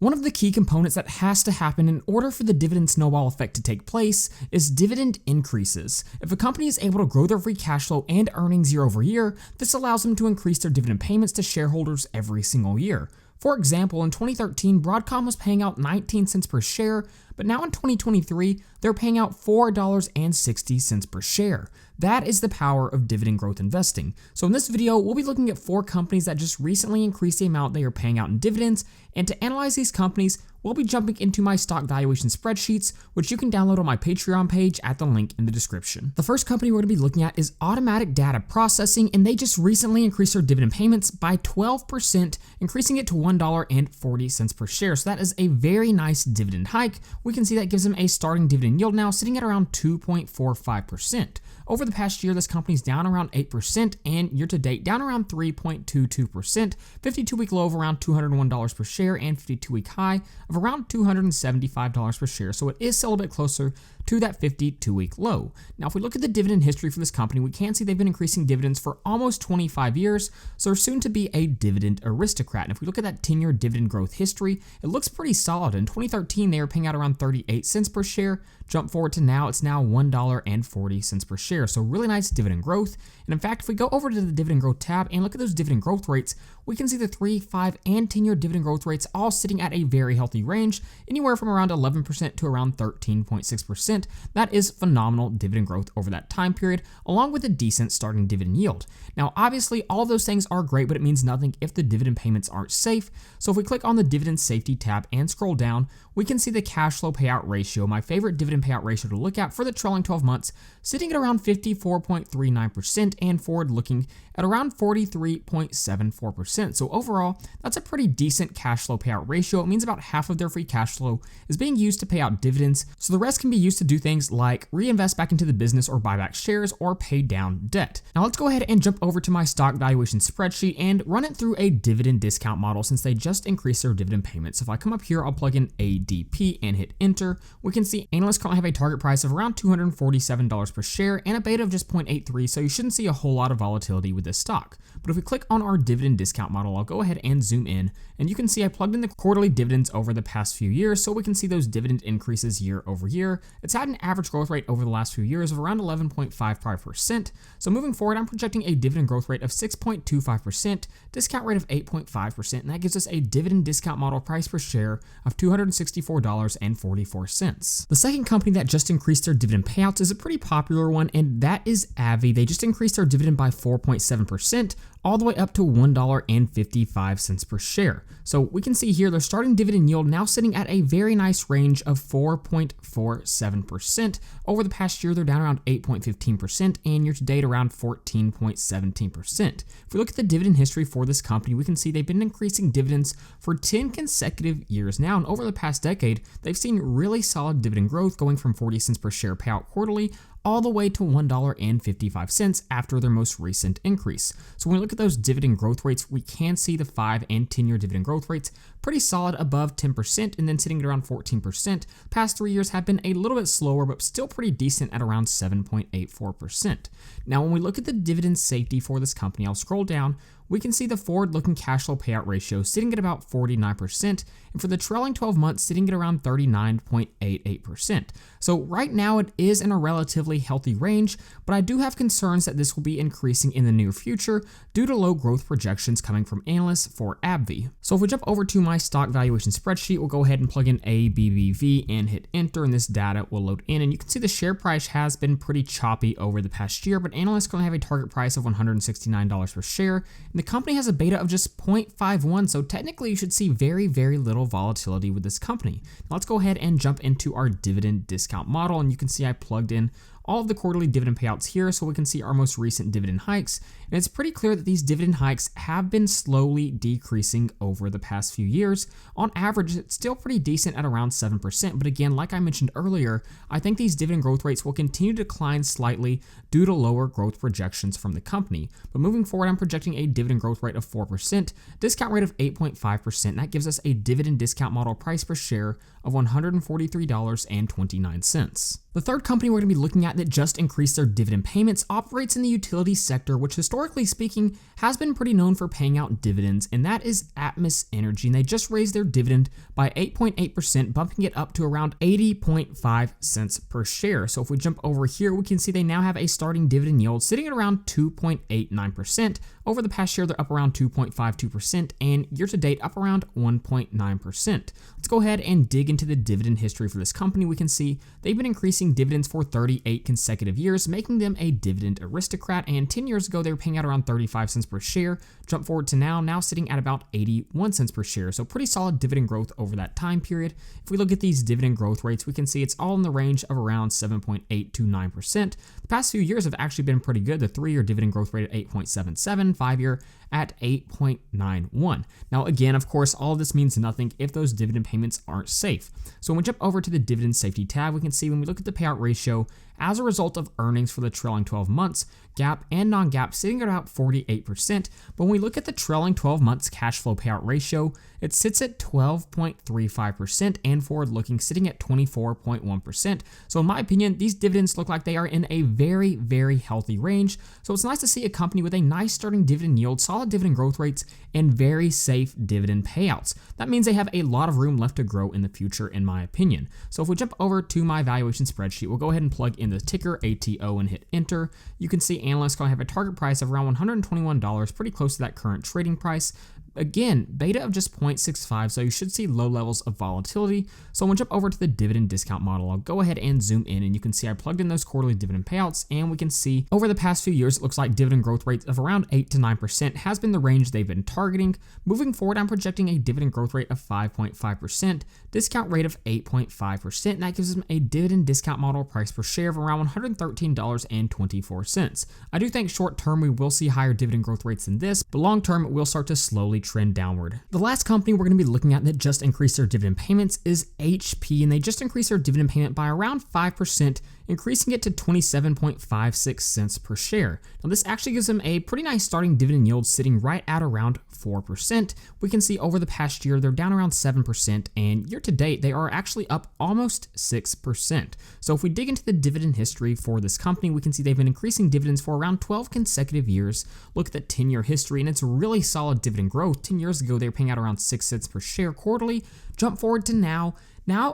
One of the key components that has to happen in order for the dividend snowball effect to take place is dividend increases. If a company is able to grow their free cash flow and earnings year over year, this allows them to increase their dividend payments to shareholders every single year. For example, in 2013, Broadcom was paying out 19 cents per share, but now in 2023, they're paying out $4.60 per share. That is the power of dividend growth investing. So in this video, we'll be looking at 4 companies that just recently increased the amount they are paying out in dividends, and to analyze these companies, we'll be jumping into my stock valuation spreadsheets, which you can download on my Patreon page at the link in the description. The first company we're going to be looking at is Automatic Data Processing, and they just recently increased their dividend payments by 12%, increasing it to $1.40 per share. So that is a very nice dividend hike. We can see that gives them a starting dividend yield now sitting at around 2.45%. Over the past year, this company's down around 8%, and year to date down around 3.22%, 52-week low of around $201 per share, and 52-week high of around $275 per share. So it is still a bit closer to that 52-week low. Now, if we look at the dividend history for this company, we can see they've been increasing dividends for almost 25 years, so they're soon to be a dividend aristocrat. And if we look at that 10-year dividend growth history, it looks pretty solid. In 2013, they were paying out around 38 cents per share. Jump forward to now, it's now $1.40 per share. So really nice dividend growth. And in fact, if we go over to the dividend growth tab and look at those dividend growth rates, we can see the 3, 5, and 10-year dividend growth rates all sitting at a very healthy range, anywhere from around 11% to around 13.6%. That is phenomenal dividend growth over that time period, along with a decent starting dividend yield. Now, obviously, all of those things are great, but it means nothing if the dividend payments aren't safe. So if we click on the dividend safety tab and scroll down, we can see the cash flow payout ratio, my favorite dividend payout ratio to look at for the trailing 12 months, sitting at around 54.39% and forward looking at around 43.74%. So overall, that's a pretty decent cash flow payout ratio. It means about half of their free cash flow is being used to pay out dividends, so the rest can be used to do things like reinvest back into the business or buy back shares or pay down debt. Now let's go ahead and jump over to my stock valuation spreadsheet and run it through a dividend discount model since they just increased their dividend payments. If I come up here, I'll plug in ADP and hit enter. We can see analysts currently have a target price of around $247 per share and a beta of just 0.83, so you shouldn't see a whole lot of volatility with this stock. But if we click on our dividend discount model, I'll go ahead and zoom in, and you can see I plugged in the quarterly dividends over the past few years, so we can see those dividend increases year over year. It's had an average growth rate over the last few years of around 11.55%. So moving forward, I'm projecting a dividend growth rate of 6.25%, discount rate of 8.5%, and that gives us a dividend discount model price per share of $264.44. The second company that just increased their dividend payouts is a pretty popular one, and that is ABBV. They just increased their dividend by 4.7%, all the way up to $1.55 per share. So we can see here their starting dividend yield now sitting at a very nice range of 4.47%. Over the past year, they're down around 8.15%, and year to date around 14.17%. If we look at the dividend history for this company, we can see they've been increasing dividends for 10 consecutive years now, and over the past decade, they've seen really solid dividend growth going from 40 cents per share payout quarterly all the way to $1.55 after their most recent increase. So when we look at those dividend growth rates, we can see the 5 and 10-year dividend growth rates pretty solid above 10% and then sitting at around 14%. Past 3 years have been a little bit slower, but still pretty decent at around 7.84%. Now, when we look at the dividend safety for this company, I'll scroll down. We can see the forward-looking cash flow payout ratio sitting at about 49%, and for the trailing 12 months sitting at around 39.88%. So right now it is in a relatively healthy range, but I do have concerns that this will be increasing in the near future due to low growth projections coming from analysts for ABBV. So if we jump over to my stock valuation spreadsheet, we'll go ahead and plug in ABBV and hit enter, and this data will load in, and you can see the share price has been pretty choppy over the past year, but analysts currently have a target price of $169 per share, and the company has a beta of just 0.51, so technically you should see very, very little volatility with this company. Now let's go ahead and jump into our dividend discount model, and you can see I plugged in all of the quarterly dividend payouts here so we can see our most recent dividend hikes. And it's pretty clear that these dividend hikes have been slowly decreasing over the past few years. On average, it's still pretty decent at around 7%. But again, like I mentioned earlier, I think these dividend growth rates will continue to decline slightly due to lower growth projections from the company. But moving forward, I'm projecting a dividend growth rate of 4%, discount rate of 8.5%. That gives us a dividend discount model price per share of $143.29. The third company we're going to be looking at that just increased their dividend payments operates in the utility sector, which historically speaking has been pretty known for paying out dividends, and that is ABBV Energy. And they just raised their dividend by 8.8%, bumping it up to around 80.5 cents per share. So if we jump over here, we can see they now have a starting dividend yield sitting at around 2.89%. Over the past year, they're up around 2.52%, and year to date up around 1.9%. Let's go ahead and dig into the dividend history for this company. We can see they've been increasing dividends for 38 consecutive years, making them a dividend aristocrat. And 10 years ago, they were paying out around 35 cents per share. Jump forward to now sitting at about 81 cents per share. So pretty solid dividend growth over that time period. If we look at these dividend growth rates, we can see it's all in the range of around 7.8 to 9%. The past few years have actually been pretty good. The 3-year dividend growth rate at 8.77, 5-year at 8.91. Now again, of course, all of this means nothing if those dividend payments aren't safe. So when we jump over to the dividend safety tab, we can see when we look at the payout ratio as a result of earnings for the trailing 12 months, GAAP and non-GAAP sitting at about 48%. But when we look at the trailing 12 months cash flow payout ratio, it sits at 12.35% and forward-looking sitting at 24.1%. So in my opinion, these dividends look like they are in a very, very healthy range. So it's nice to see a company with a nice starting dividend yield, solid dividend growth rates, and very safe dividend payouts. That means they have a lot of room left to grow in the future, in my opinion. So if we jump over to my valuation spreadsheet, we'll go ahead and plug in the ticker ATO and hit enter. You can see analysts going to have a target price of around $121, pretty close to that current trading price. Again, beta of just 0.65, so you should see low levels of volatility. So when we jump over to the dividend discount model, I'll go ahead and zoom in, and you can see I plugged in those quarterly dividend payouts, and we can see over the past few years, it looks like dividend growth rates of around 8 to 9% has been the range they've been targeting. Moving forward, I'm projecting a dividend growth rate of 5.5%, discount rate of 8.5%, and that gives them a dividend discount model price per share of around $113.24. I do think short term we will see higher dividend growth rates than this, but long term it will start to slowly trend downward. The last company we're going to be looking at that just increased their dividend payments is HP, and they just increased their dividend payment by around 5%, increasing it to 27.56 cents per share. Now this actually gives them a pretty nice starting dividend yield sitting right at around 4%. We can see over the past year they're down around 7%, and year to date they are actually up almost 6%. So if we dig into the dividend history for this company, we can see they've been increasing dividends for around 12 consecutive years. Look at the 10-year history, and it's really solid dividend growth. 10 years ago they were paying out around 6 cents per share quarterly. Jump forward to now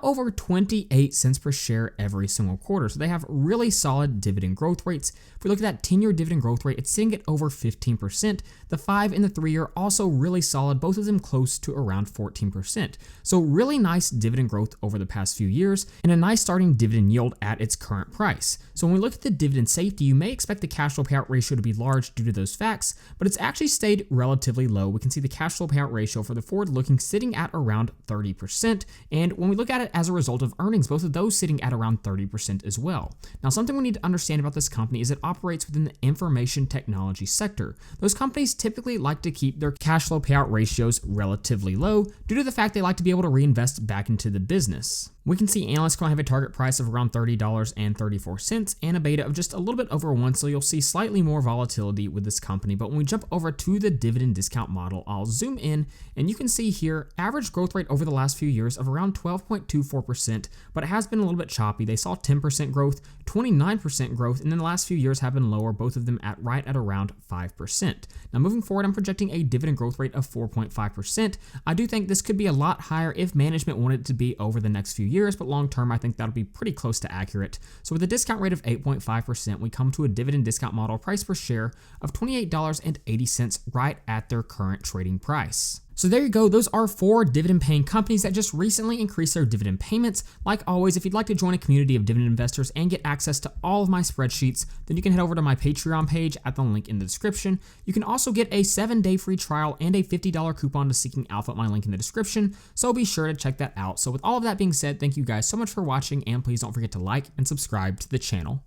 over 28 cents per share every single quarter. So they have really solid dividend growth rates. If we look at that 10-year dividend growth rate, it's sitting at over 15%. The 5 and the 3-year also really solid, both of them close to around 14%. So really nice dividend growth over the past few years, and a nice starting dividend yield at its current price. So when we look at the dividend safety, you may expect the cash flow payout ratio to be large due to those facts, but it's actually stayed relatively low. We can see the cash flow payout ratio for the forward-looking sitting at around 30%, and when we look at it as a result of earnings, both of those sitting at around 30% as well. Now, something we need to understand about this company is it operates within the information technology sector. Those companies typically like to keep their cash flow payout ratios relatively low due to the fact they like to be able to reinvest back into the business. We can see analysts going to have a target price of around $30.34 and a beta of just a little bit over 1, so you'll see slightly more volatility with this company. But when we jump over to the dividend discount model, I'll zoom in, and you can see here average growth rate over the last few years of around 12.24%, but it has been a little bit choppy. They saw 10% growth, 29% growth, and then the last few years have been lower, both of them right at around 5%. Now moving forward, I'm projecting a dividend growth rate of 4.5%. I do think this could be a lot higher if management wanted it to be over the next few years, but long term I think that'll be pretty close to accurate. So with a discount rate of 8.5%, we come to a dividend discount model price per share of $28.80 right at their current trading price. So there you go, those are 4 dividend paying companies that just recently increased their dividend payments. Like always, if you'd like to join a community of dividend investors and get access to all of my spreadsheets, then you can head over to my Patreon page at the link in the description. You can also get a 7-day free trial and a $50 coupon to Seeking Alpha at my link in the description, so be sure to check that out. So with all of that being said, thank you guys so much for watching, and please don't forget to like and subscribe to the channel.